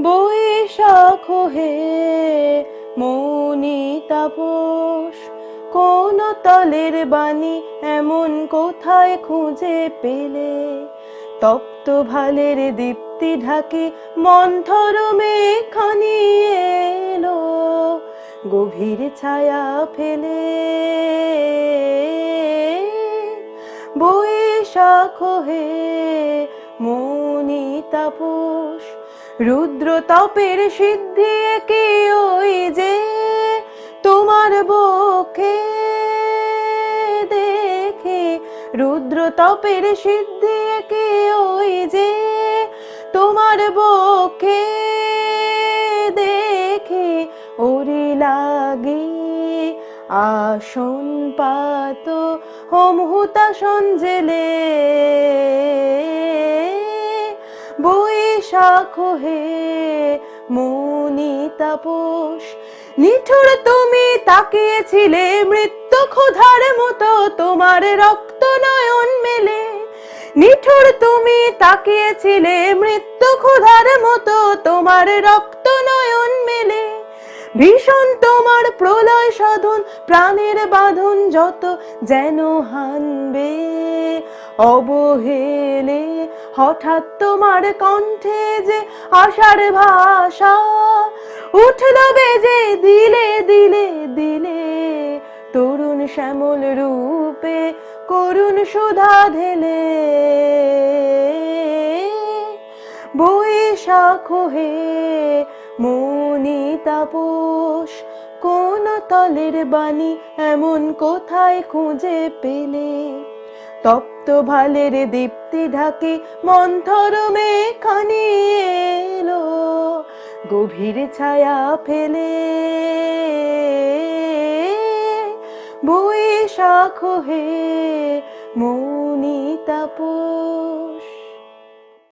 বৈশাখ হে মৌনি তাপস, কোন তলের বাণী এমন কোথায় খুঁজে পেলে? তপ্ত ভালের দীপ্তি ঢাকে মন্থর মেঘখানি এলো, গভীর ছায়া ফেলে। বৈশাখ হে মৌনি তাপস, রুদ্র তপের সিদ্ধি কি ওই যে তোমার বক্ষে দেখে? রুদ্র তপের সিদ্ধি কি ওই যে তোমার বক্ষে দেখে? ওরে লাগে আসন পাত হোম হুতাসন জেলে। বৈশাখ হে মৌনি তাপস, নিঠুর তুমি তাকিয়েছিলে মৃত্যু ক্ষুধার মতো তোমার রক্ত নয়ন মেলে। নিঠুর তুমি তাকিয়েছিলে মৃত্যু ক্ষুধার মতো তোমার রক্ত নয়ন মেলে। ভীষণ তোমার প্রলয় সাধন, প্রাণের বাঁধন যত যেন হানবে অবহেলে। হঠাৎ তোমার কণ্ঠে যে আশার ভাষা উঠল বেজে, দিলে দিলে দিলে তরুণ শ্যামল রূপে করুণ সুধা ঢেলে। বৈশাখ হে মৌনি তাপস, কোন তলের বাণী এমন কোথায় খুঁজে পেলে? তপ্ত ভালের দীপ্তি ঢাকে মন্থর মেঘখানি এলো, গভীর ছায়া ফেলে। বৈশাখ হে